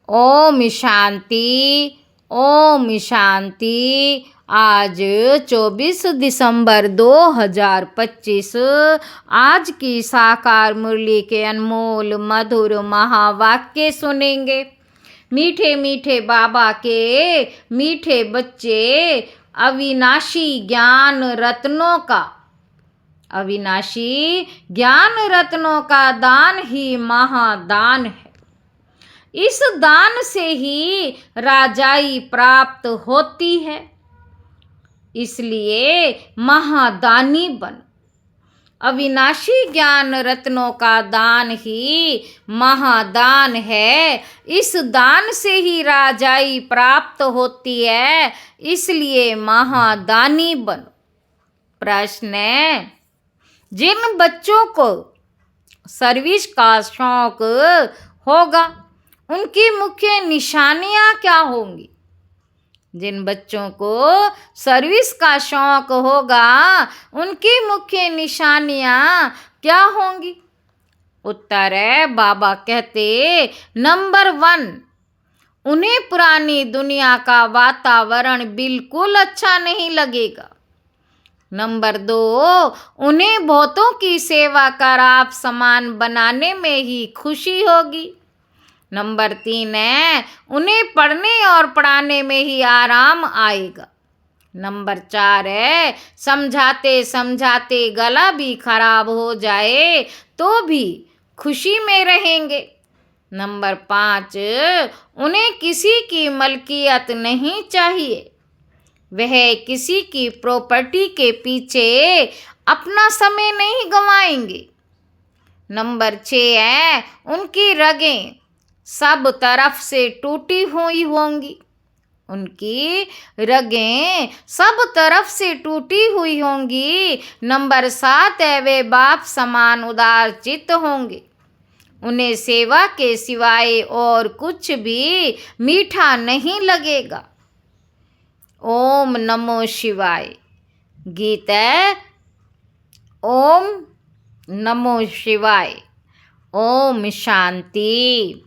ओम शांति। ओम शांति। आज 24 दिसंबर 2025 आज की साकार मुरली के अनमोल मधुर महावाक्य सुनेंगे। मीठे मीठे बाबा के मीठे बच्चे, अविनाशी ज्ञान रत्नों का दान ही महादान है। इस दान से ही राजाई प्राप्त होती है, इसलिए महादानी बन। अविनाशी ज्ञान रत्नों का दान ही महादान है, इस दान से ही राजाई प्राप्त होती है, इसलिए महादानी बन। प्रश्न है, जिन बच्चों को सर्विस का शौक होगा उनकी मुख्य निशानियां क्या होंगी? जिन बच्चों को सर्विस का शौक होगा उनकी मुख्य निशानियां क्या होंगी? उत्तर है, बाबा कहते नंबर 1, उन्हें पुरानी दुनिया का वातावरण बिल्कुल अच्छा नहीं लगेगा। नंबर 2, उन्हें बहुतों की सेवा कर आप समान बनाने में ही खुशी होगी। नंबर 3 है, उन्हें पढ़ने और पढ़ाने में ही आराम आएगा। नंबर 4 है, समझाते समझाते गला भी खराब हो जाए तो भी खुशी में रहेंगे। नंबर 5, उन्हें किसी की मलकियत नहीं चाहिए, वह किसी की प्रॉपर्टी के पीछे अपना समय नहीं गंवाएंगे। नंबर 6 है, उनकी रगें सब तरफ से टूटी हुई होंगी। उनकी रगें सब तरफ से टूटी हुई होंगी। नंबर 7 है, वे बाप समान उदार चित्त होंगे, उन्हें सेवा के सिवाय और कुछ भी मीठा नहीं लगेगा। ओम नमो शिवाय। गीत है, ओम नमो शिवाय। ओम शांति।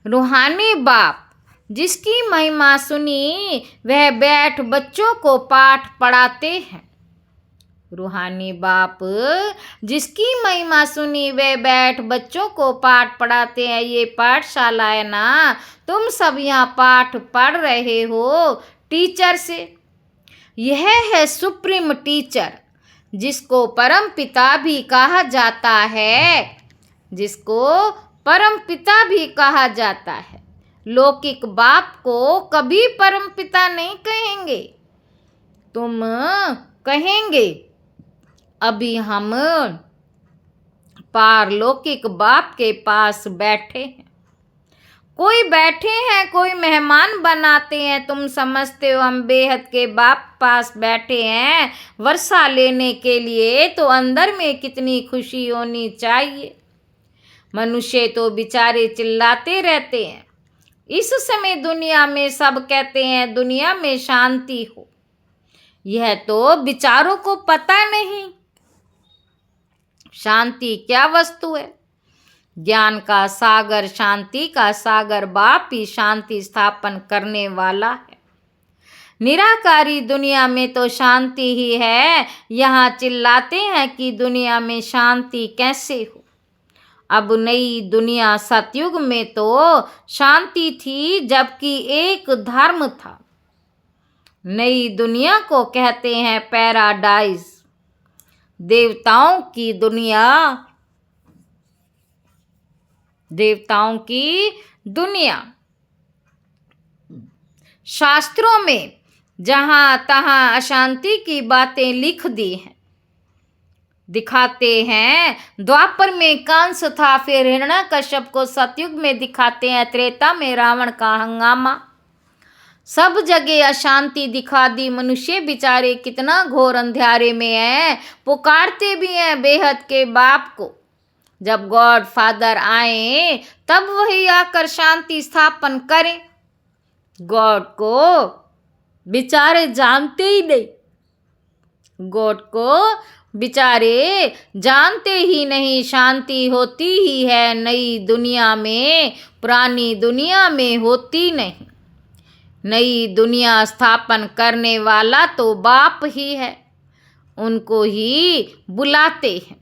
रूहानी बाप जिसकी महिमा सुनी वह बैठ बच्चों को पाठ पढ़ाते हैं। रूहानी बाप जिसकी महिमा सुनी वह बैठ बच्चों को पाठ पढ़ाते हैं। ये पाठशाला है ना, तुम सब यहाँ पाठ पढ़ रहे हो टीचर से। यह है सुप्रीम टीचर जिसको परम पिता भी कहा जाता है, जिसको परम पिता भी कहा जाता है। लौकिक बाप को कभी परम पिता नहीं कहेंगे, तुम कहेंगे। अभी हम पारलौकिक बाप के पास बैठे हैं। कोई बैठे हैं, कोई मेहमान बनाते हैं। तुम समझते हो हम बेहद के बाप पास बैठे हैं वर्षा लेने के लिए, तो अंदर में कितनी खुशी होनी चाहिए। मनुष्य तो बेचारे चिल्लाते रहते हैं। इस समय दुनिया में सब कहते हैं दुनिया में शांति हो। यह तो बेचारों को पता नहीं शांति क्या वस्तु है। ज्ञान का सागर, शांति का सागर बाप ही शांति स्थापन करने वाला है। निराकारी दुनिया में तो शांति ही है। यहाँ चिल्लाते हैं कि दुनिया में शांति कैसे हो। अब नई दुनिया सतयुग में तो शांति थी, जबकि एक धर्म था। नई दुनिया को कहते हैं पैराडाइज, देवताओं की दुनिया। देवताओं की दुनिया। शास्त्रों में जहां तहां अशांति की बातें लिख दी हैं, दिखाते हैं। द्वापर में कंस था, फिर हिरण्यकश्यप को सतयुग में दिखाते हैं, त्रेता में रावण का हंगामा। सब जगह अशांति दिखा दी। मनुष्य बेचारे कितना घोर अंधेरे में है, पुकारते भी हैं बेहद के बाप को। जब गॉड फादर आए तब वही आकर शांति स्थापन करें। गॉड को बेचारे जानते ही नहीं, गॉड को बेचारे जानते ही नहीं शांति होती ही है नई दुनिया में, पुरानी दुनिया में होती नहीं। नई दुनिया स्थापन करने वाला तो बाप ही है। उनको ही बुलाते हैं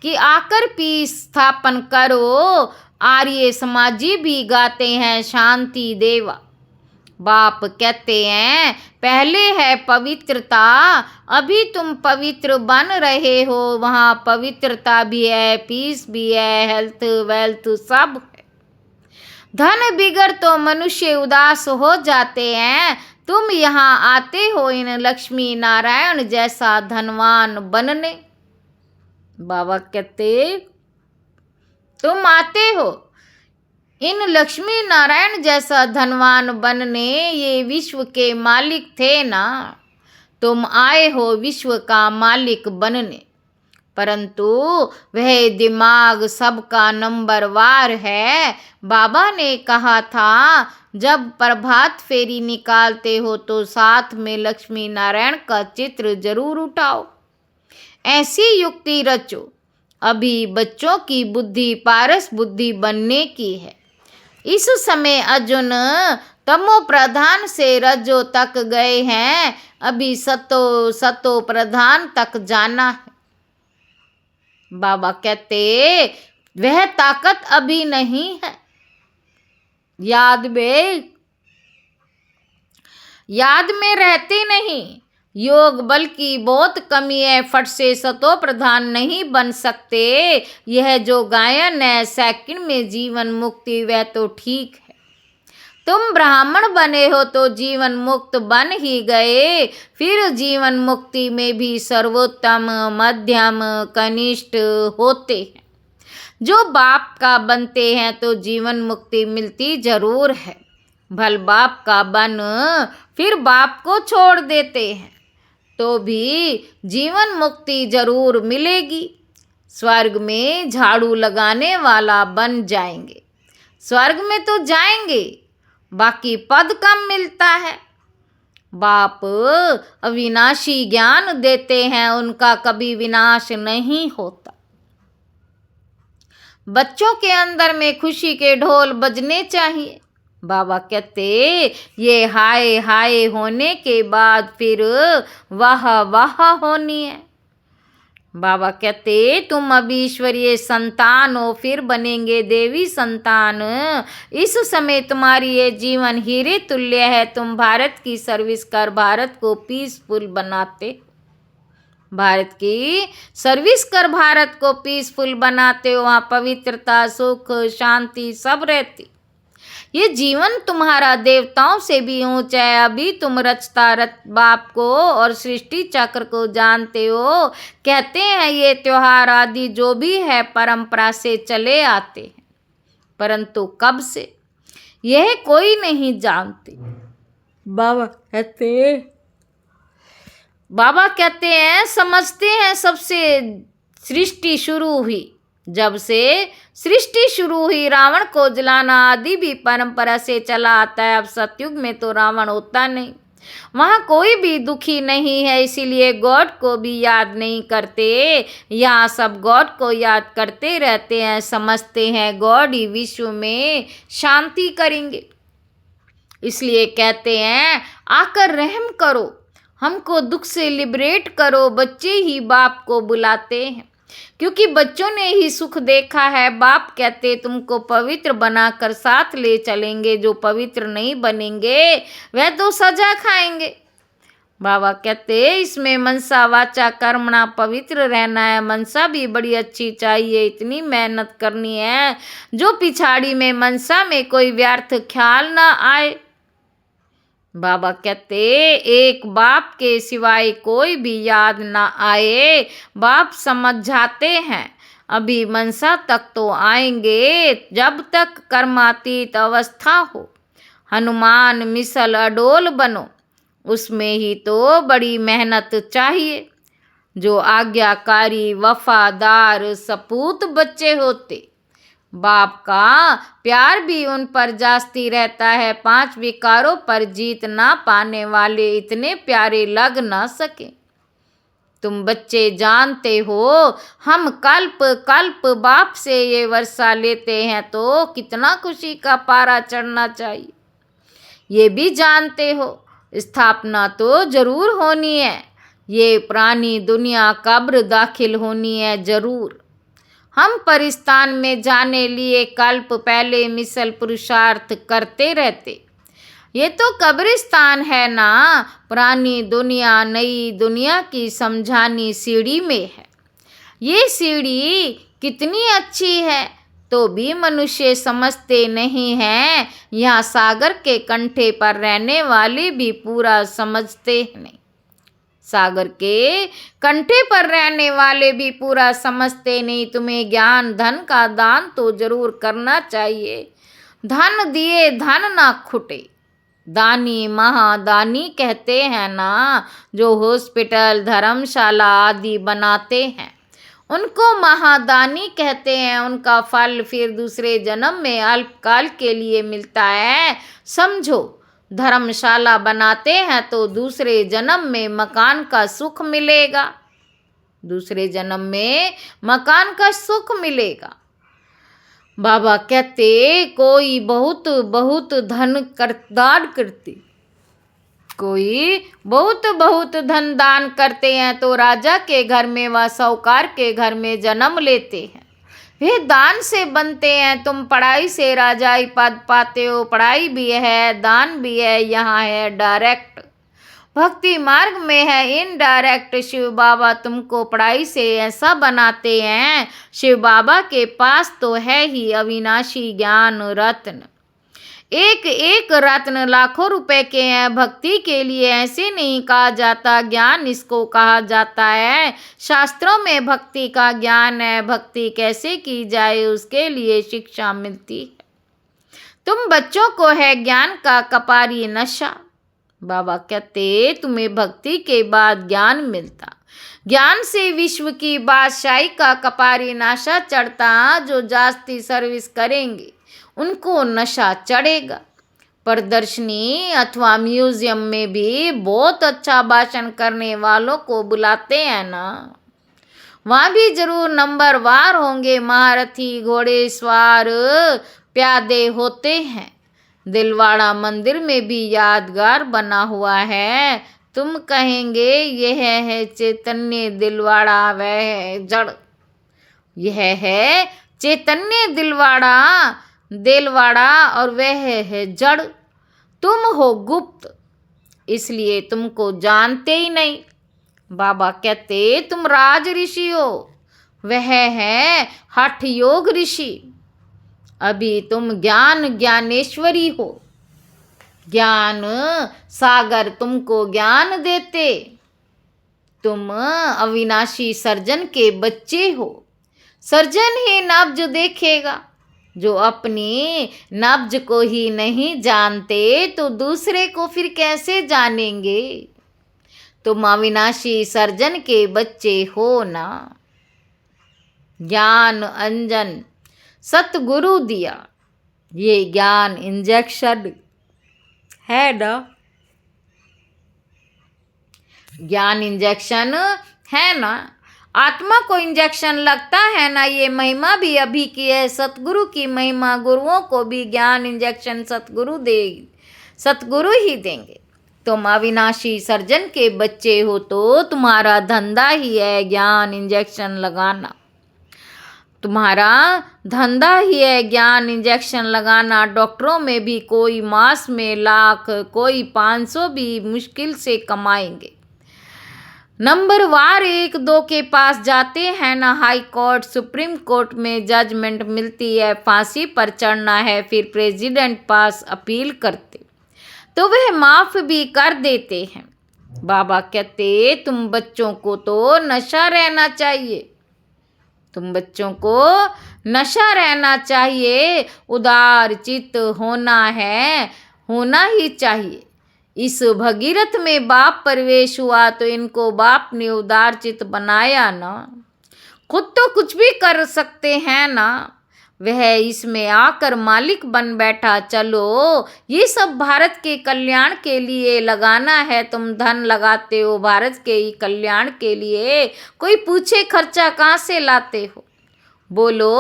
कि आकर पीस स्थापन करो। आर्य समाजी भी गाते हैं शांति देवा। बाप कहते हैं पहले है पवित्रता, अभी तुम पवित्र बन रहे हो। वहाँ पवित्रता भी है, पीस भी है, हेल्थ वेल्थ सब है। धन बिगड़ तो मनुष्य उदास हो जाते हैं। तुम यहाँ आते हो इन लक्ष्मी नारायण जैसा धनवान बनने। बाबा कहते तुम आते हो इन लक्ष्मी नारायण जैसा धनवान बनने। ये विश्व के मालिक थे ना, तुम आए हो विश्व का मालिक बनने। परंतु वह दिमाग सबका नंबरवार है। बाबा ने कहा था जब प्रभात फेरी निकालते हो तो साथ में लक्ष्मी नारायण का चित्र जरूर उठाओ। ऐसी युक्ति रचो। अभी बच्चों की बुद्धि पारस बुद्धि बनने की है। इस समय अर्जुन तमो प्रधान से रजो तक गए हैं, अभी सतो प्रधान तक जाना है। बाबा कहते वह ताकत अभी नहीं है। याद में रहते नहीं। योग बल की बहुत कमी है, फट से सतो प्रधान नहीं बन सकते। यह जो गायन है सेकंड में जीवन मुक्ति, वह तो ठीक है। तुम ब्राह्मण बने हो तो जीवन मुक्त बन ही गए। फिर जीवन मुक्ति में भी सर्वोत्तम मध्यम कनिष्ठ होते हैं। जो बाप का बनते हैं तो जीवन मुक्ति मिलती जरूर है। भल बाप का बन फिर बाप को छोड़ देते हैं तो भी जीवन मुक्ति जरूर मिलेगी। स्वर्ग में झाड़ू लगाने वाला बन जाएंगे। स्वर्ग में तो जाएंगे, बाकी पद कम मिलता है। बाप अविनाशी ज्ञान देते हैं, उनका कभी विनाश नहीं होता। बच्चों के अंदर में खुशी के ढोल बजने चाहिए। बाबा कहते ये हाय हाय होने के बाद फिर वाह वाह होनी है। बाबा कहते तुम अभी ईश्वरीय संतान हो, फिर बनेंगे देवी संतान। इस समय तुम्हारी ये जीवन हीरे तुल्य है। तुम भारत की सर्विस कर भारत को पीसफुल बनाते। भारत की सर्विस कर भारत को पीसफुल बनाते हो। वहाँ पवित्रता सुख शांति सब रहती। ये जीवन तुम्हारा देवताओं से भी ऊंचा है। अभी तुम रचता रच बाप को और सृष्टि चक्र को जानते हो। कहते हैं ये त्योहार आदि जो भी है परंपरा से चले आते हैं, परंतु कब से यह कोई नहीं जानते। बाबा कहते हैं समझते हैं सबसे सृष्टि शुरू हुई। जब से सृष्टि शुरू हुई रावण को जलाना आदि भी परंपरा से चला आता है। अब सतयुग में तो रावण होता नहीं, वहाँ कोई भी दुखी नहीं है, इसीलिए गॉड को भी याद नहीं करते। यहाँ सब गॉड को याद करते रहते हैं, समझते हैं गॉड ही विश्व में शांति करेंगे। इसलिए कहते हैं आकर रहम करो, हमको दुख से लिबरेट करो। बच्चे ही बाप को बुलाते हैं क्योंकि बच्चों ने ही सुख देखा है। बाप कहते तुमको पवित्र बनाकर साथ ले चलेंगे। जो पवित्र नहीं बनेंगे वह तो सजा खाएंगे। बाबा कहते इसमें मनसा वाचा कर्मणा पवित्र रहना है। मनसा भी बड़ी अच्छी चाहिए, इतनी मेहनत करनी है जो पिछाड़ी में मनसा में कोई व्यर्थ ख्याल ना आए। बाबा कहते एक बाप के सिवाय कोई भी याद ना आए। बाप समझ जाते हैं अभी मनसा तक तो आएंगे जब तक कर्मातीत अवस्था हो। हनुमान मिसल अडोल बनो, उसमें ही तो बड़ी मेहनत चाहिए। जो आज्ञाकारी वफादार सपूत बच्चे होते, बाप का प्यार भी उन पर जास्ती रहता है। 5 विकारों पर जीत ना पाने वाले इतने प्यारे लग ना सके। तुम बच्चे जानते हो, हम कल्प कल्प बाप से ये वर्षा लेते हैं तो कितना खुशी का पारा चढ़ना चाहिए। ये भी जानते हो, स्थापना तो जरूर होनी है, ये पुरानी दुनिया कब्र दाखिल होनी है जरूर। हम परिस्तान में जाने लिए कल्प पहले मिसल पुरुषार्थ करते रहते। ये तो कब्रिस्तान है ना, पुरानी दुनिया नई दुनिया की समझानी सीढ़ी में है। ये सीढ़ी कितनी अच्छी है तो भी मनुष्य समझते नहीं हैं। यहाँ सागर के कंठे पर रहने वाले भी पूरा समझते नहीं। सागर के कंठे पर रहने वाले भी पूरा समझते नहीं। तुम्हें ज्ञान धन का दान तो जरूर करना चाहिए। धन दिए धन ना खुटे, दानी महादानी कहते हैं ना। जो हॉस्पिटल धर्मशाला आदि बनाते हैं उनको महादानी कहते हैं। उनका फल फिर दूसरे जन्म में अल्पकाल के लिए मिलता है। समझो, धर्मशाला बनाते हैं तो दूसरे जन्म में मकान का सुख मिलेगा, दूसरे जन्म में मकान का सुख मिलेगा। बाबा कहते कोई बहुत बहुत धन दान करते, कोई बहुत बहुत धन दान करते हैं तो राजा के घर में व साहूकार के घर में जन्म लेते हैं। वे दान से बनते हैं। तुम पढ़ाई से राजाई पद पाते हो, पढ़ाई भी है दान भी है। यहाँ है डायरेक्ट, भक्ति मार्ग में है इनडायरेक्ट। शिव बाबा तुमको पढ़ाई से ऐसा बनाते हैं। शिव बाबा के पास तो है ही अविनाशी ज्ञान रत्न। एक एक रत्न लाखों रुपए के हैं। भक्ति के लिए ऐसे नहीं कहा जाता, ज्ञान इसको कहा जाता है। शास्त्रों में भक्ति का ज्ञान है। भक्ति कैसे की जाए उसके लिए शिक्षा मिलती है। तुम बच्चों को है ज्ञान का कपारी नशा। बाबा कहते तुम्हें भक्ति के बाद ज्ञान मिलता, ज्ञान से विश्व की बादशाही का कपारी नशा चढ़ता। जो जास्ती सर्विस करेंगे उनको नशा चढ़ेगा। प्रदर्शनी अथवा म्यूजियम में भी बहुत अच्छा भाषण करने वालों को बुलाते हैं ना, वहाँ भी जरूर नंबर वार होंगे। महारथी घोड़े सवार प्यादे होते हैं। दिलवाड़ा मंदिर में भी यादगार बना हुआ है। तुम कहेंगे यह है चैतन्य दिलवाड़ा, वह है जड़। यह है चैतन्य दिलवाड़ा और वह है जड़। तुम हो गुप्त, इसलिए तुमको जानते ही नहीं। बाबा कहते तुम राज ऋषि हो, वह है हठ योग ऋषि। अभी तुम ज्ञानेश्वरी हो। ज्ञान सागर तुमको ज्ञान देते। तुम अविनाशी सर्जन के बच्चे हो। सर्जन ही नब्ज देखेगा। जो अपनी नब्ज को ही नहीं जानते तो दूसरे को फिर कैसे जानेंगे। तुम अविनाशी सर्जन के बच्चे हो ना। ज्ञान अंजन सतगुरु दिया, ये ज्ञान इंजेक्शन है ना। ज्ञान इंजेक्शन है ना। आत्मा को इंजेक्शन लगता है ना। ये महिमा भी अभी की है, सतगुरु की महिमा। गुरुओं को भी ज्ञान इंजेक्शन सतगुरु ही देंगे। तुम अविनाशी सर्जन के बच्चे हो तो तुम्हारा धंधा ही है ज्ञान इंजेक्शन लगाना। तुम्हारा धंधा ही है ज्ञान इंजेक्शन लगाना। डॉक्टरों में भी कोई मास में लाख, कोई 500 भी मुश्किल से कमाएंगे। नंबर वार 1-2 के पास जाते हैं ना। हाई कोर्ट सुप्रीम कोर्ट में जजमेंट मिलती है, फांसी पर चढ़ना है, फिर प्रेसिडेंट पास अपील करते तो वह माफ़ भी कर देते हैं। बाबा कहते तुम बच्चों को तो नशा रहना चाहिए। तुम बच्चों को नशा रहना चाहिए। उदार चित्त होना है, होना ही चाहिए। इस भगीरथ में बाप प्रवेश हुआ तो इनको बाप ने उदार चित्त बनाया ना। खुद तो कुछ भी कर सकते हैं ना। वह इसमें आकर मालिक बन बैठा। चलो, ये सब भारत के कल्याण के लिए लगाना है। तुम धन लगाते हो भारत के ही कल्याण के लिए, कोई पूछे खर्चा कहाँ से लाते हो? बोलो,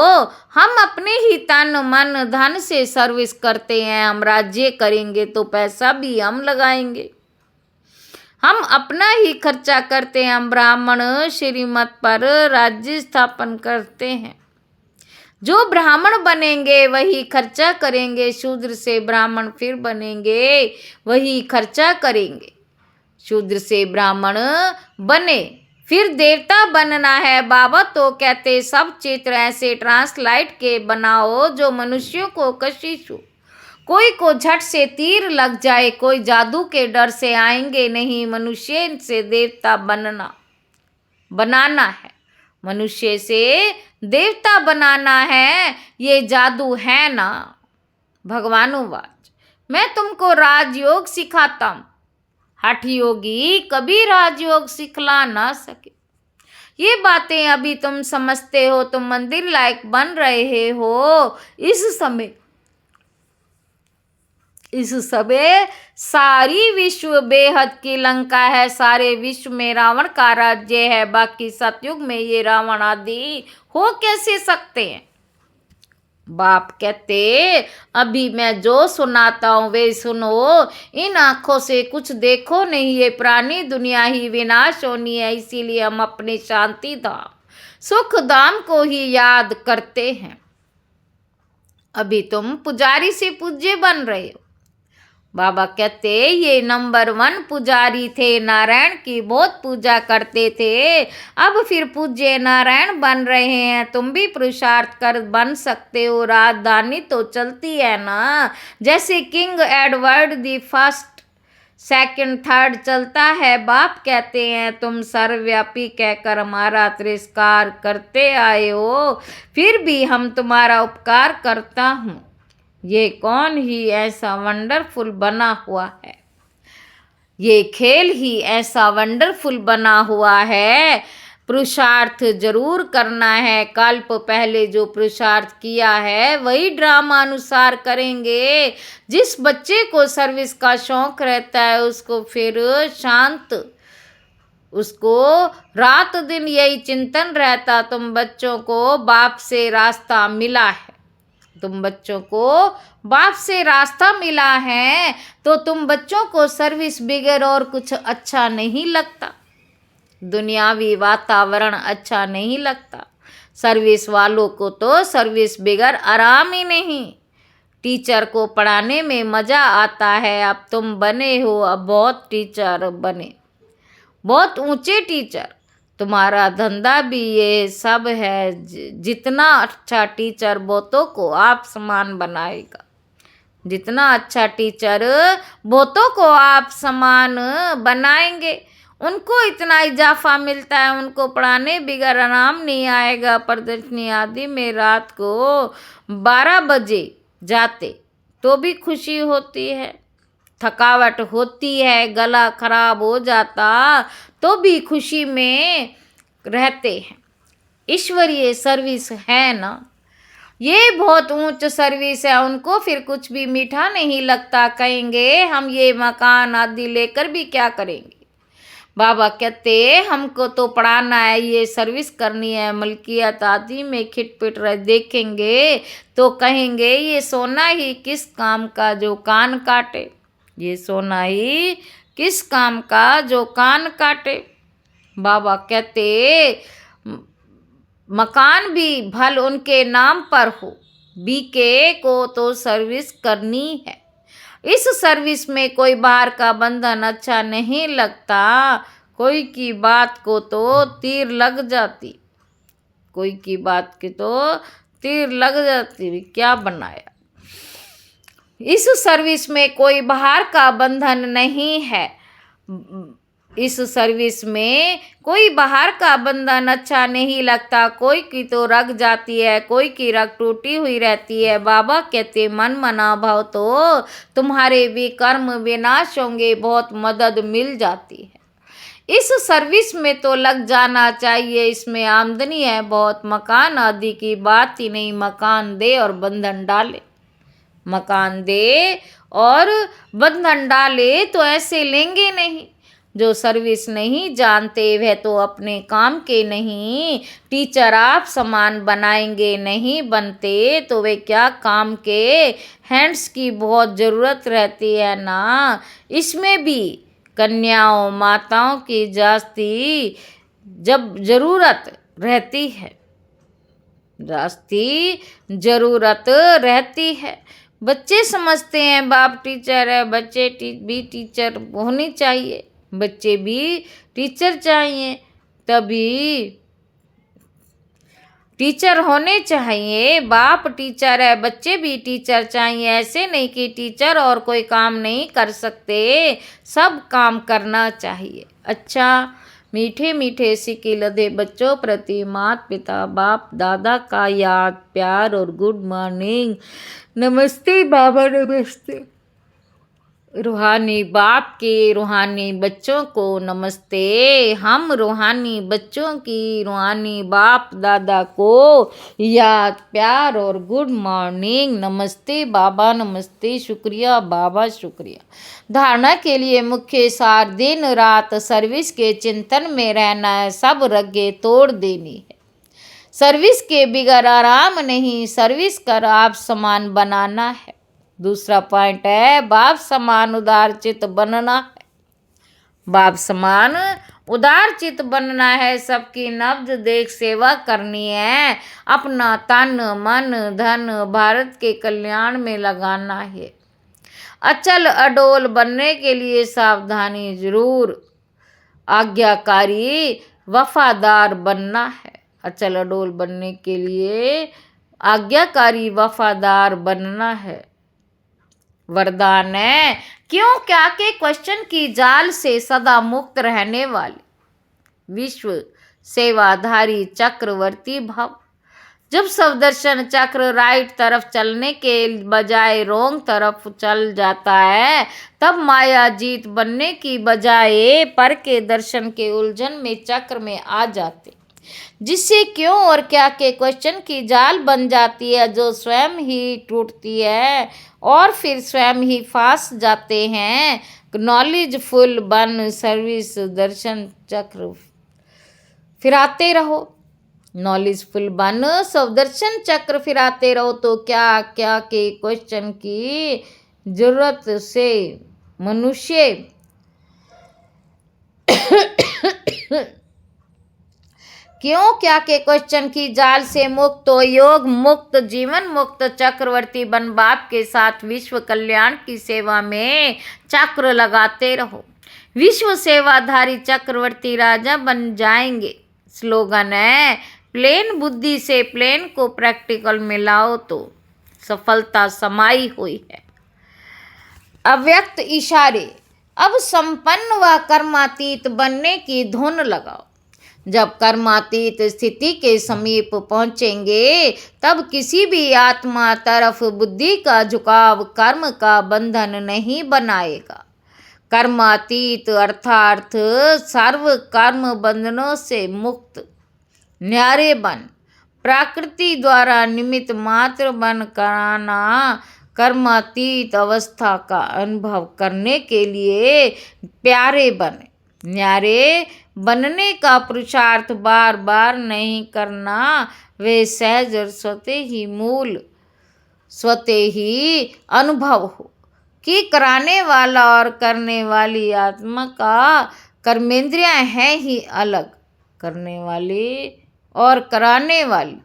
हम अपने ही तन मन धन से सर्विस करते हैं। हम राज्य करेंगे तो पैसा भी हम लगाएंगे, हम अपना ही खर्चा करते हैं। हम ब्राह्मण श्रीमत पर राज्य स्थापन करते हैं। जो ब्राह्मण बनेंगे वही खर्चा करेंगे, शूद्र से ब्राह्मण फिर बनेंगे वही खर्चा करेंगे। शूद्र से ब्राह्मण बने फिर देवता बनना है। बाबा तो कहते सब चित्र ऐसे ट्रांसलाइट के बनाओ जो मनुष्यों को कशिश हो। कोई को झट से तीर लग जाए, कोई जादू के डर से आएंगे नहीं। मनुष्य से देवता बनाना है, मनुष्य से देवता बनाना है। ये जादू है ना? भगवानुवाच, मैं तुमको राजयोग सिखाता हूँ। हठ योगी कभी राजयोग सिखला ना सके। ये बातें अभी तुम समझते हो, तुम मंदिर लायक बन रहे हो। इस समय सारी विश्व बेहद की लंका है। सारे विश्व में रावण का राज्य है। बाकी सतयुग में ये रावण आदि हो कैसे सकते हैं? बाप कहते अभी मैं जो सुनाता हूँ वे सुनो। इन आँखों से कुछ देखो नहीं, ये प्राणी दुनिया ही विनाश होनी है। इसीलिए हम अपने शांति धाम सुख धाम को ही याद करते हैं। अभी तुम पुजारी से पूज्य बन रहे हो। बाबा कहते ये नंबर 1 पुजारी थे, नारायण की बहुत पूजा करते थे। अब फिर पूज्य नारायण बन रहे हैं। तुम भी पुरुषार्थ कर बन सकते हो। राजधानी तो चलती है ना, जैसे king Edward the first, second, third चलता है। बाप कहते हैं तुम सर्वव्यापी कहकर हमारा तिरस्कार करते आए हो, फिर भी हम तुम्हारा उपकार करता हूँ। ये कौन ही ऐसा वंडरफुल बना हुआ है, ये खेल ही ऐसा वंडरफुल बना हुआ है। पुरुषार्थ जरूर करना है। कल्प पहले जो पुरुषार्थ किया है वही ड्रामा अनुसार करेंगे। जिस बच्चे को सर्विस का शौक रहता है उसको फिर उसको रात दिन यही चिंतन रहता। तुम बच्चों को बाप से रास्ता मिला है, तुम बच्चों को बाप से रास्ता मिला है तो तुम बच्चों को सर्विस बिगर और कुछ अच्छा नहीं लगता। दुनियावी वातावरण अच्छा नहीं लगता। सर्विस वालों को तो सर्विस बिगर आराम ही नहीं। टीचर को पढ़ाने में मज़ा आता है। अब तुम बने हो, अब बहुत टीचर बने, बहुत ऊंचे टीचर। तुम्हारा धंधा भी ये सब है। जितना अच्छा टीचर बहुतों को आप समान बनाएगा। जितना अच्छा टीचर बहुतों को आप समान बनाएंगे, उनको इतना इजाफा मिलता है। उनको पढ़ाने बिगर आराम नहीं आएगा। प्रदर्शनी आदि में रात को 12 बजे जाते तो भी खुशी होती है। थकावट होती है, गला खराब हो जाता तो भी खुशी में रहते हैं। ईश्वरीय सर्विस है ना, ये बहुत ऊंच सर्विस है। उनको फिर कुछ भी मीठा नहीं लगता। कहेंगे हम ये मकान आदि लेकर भी क्या करेंगे। बाबा कहते हमको तो पढ़ाना है, ये सर्विस करनी है। मलकियत आदि में खिटपिट रह देखेंगे तो कहेंगे ये सोना ही किस काम का जो कान काटे। ये सोना ही किस काम का जो कान काटे। बाबा कहते मकान भी भल उनके नाम पर हो, बीके को तो सर्विस करनी है। इस सर्विस में कोई बाहर का बंधन अच्छा नहीं लगता। कोई की बात को तो तीर लग जाती, कोई की बात की तो तीर लग जाती। क्या बनाया। इस सर्विस में कोई बाहर का बंधन नहीं है। इस सर्विस में कोई बाहर का बंधन अच्छा नहीं लगता। कोई की तो रग जाती है, कोई की रग टूटी हुई रहती है। बाबा कहते मन मना भाव तो तुम्हारे भी कर्म विनाश होंगे, बहुत मदद मिल जाती है। इस सर्विस में तो लग जाना चाहिए, इसमें आमदनी है बहुत। मकान आदि की बात ही नहीं, मकान दे और बंधन डाले, मकान दे और बंधन डाले तो ऐसे लेंगे नहीं। जो सर्विस नहीं जानते वह तो अपने काम के नहीं। टीचर आप समान बनाएंगे नहीं बनते तो वे क्या काम के। हैंड्स की बहुत ज़रूरत रहती है ना, इसमें भी कन्याओं माताओं की जास्ती जब ज़रूरत रहती है, जास्ती ज़रूरत रहती है। बच्चे समझते हैं बाप टीचर है, बच्चे भी टीचर होनी चाहिए, बच्चे भी टीचर चाहिए, तभी टीचर होने चाहिए। बाप टीचर है, बच्चे भी टीचर चाहिए। ऐसे नहीं कि टीचर और कोई काम नहीं कर सकते, सब काम करना चाहिए। अच्छा, मीठे मीठे सिक्के लदे बच्चों प्रति माता पिता बाप दादा का याद प्यार और गुड मॉर्निंग। नमस्ते बाबा, नमस्ते। रूहानी बाप के रूहानी बच्चों को नमस्ते। हम रूहानी बच्चों की रूहानी बाप दादा को याद प्यार और गुड मॉर्निंग। नमस्ते बाबा, नमस्ते, शुक्रिया बाबा, शुक्रिया। धारणा के लिए मुख्य सार दिन रात सर्विस के चिंतन में रहना है, सब रगे तोड़ देनी है। सर्विस के बिगैर आराम नहीं, सर्विस कर आप समान बनाना है। दूसरा पॉइंट है बाप समान उदार चित बनना है। बाप समान उदार चित बनना है, सबकी नब्ज देख सेवा करनी है, अपना तन मन धन भारत के कल्याण में लगाना है। अचल अडोल बनने के लिए सावधानी जरूर, आज्ञाकारी वफादार बनना है। अचल अडोल बनने के लिए आज्ञाकारी वफादार बनना है। वरदान है क्यों क्या के क्वेश्चन की जाल से सदा मुक्त रहने वाले विश्व सेवाधारी चक्रवर्ती भव। जब सवदर्शन चक्र राइट तरफ चलने के बजाय रोंग तरफ चल जाता है, तब माया जीत बनने की बजाय पर के दर्शन के उलझन में चक्र में आ जाते, जिससे क्यों और क्या के क्वेश्चन की जाल बन जाती है, जो स्वयं ही टूटती है और फिर स्वयं ही फांस जाते हैं। नॉलेज फुल बन सर्विस दर्शन चक्र फिराते रहो। नॉलेजफुल बन सवदर्शन चक्र फिराते रहो तो क्या क्या के क्वेश्चन की जरूरत से मनुष्य क्यों क्या के क्वेश्चन की जाल से मुक्त तो योग मुक्त जीवन मुक्त चक्रवर्ती बन बाप के साथ विश्व कल्याण की सेवा में चक्र लगाते रहो। विश्व सेवाधारी चक्रवर्ती राजा बन जाएंगे। स्लोगन है प्लेन बुद्धि से प्लेन को प्रैक्टिकल में लाओ तो सफलता समाई हुई है। अव्यक्त इशारे, अब संपन्न व कर्मातीत बनने की धुन लगाओ। जब कर्मातीत स्थिति के समीप पहुंचेंगे तब किसी भी आत्मा तरफ बुद्धि का झुकाव कर्म का बंधन नहीं बनाएगा। कर्मातीत अर्थात सर्व कर्म बंधनों से मुक्त न्यारे बन प्रकृति द्वारा निमित्त मात्र बन कराना कर्मातीत अवस्था का अनुभव करने के लिए प्यारे बने। न्यारे बनने का पुरुषार्थ बार बार नहीं करना, वे सहज और स्वतः ही मूल स्वतः ही अनुभव हो कि कराने वाला और करने वाली आत्मा का कर्मेंद्रियां हैं ही अलग, करने वाली और कराने वाली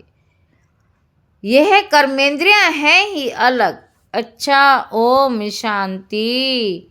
यह कर्मेंद्रियां हैं ही अलग। अच्छा, ओम शांति।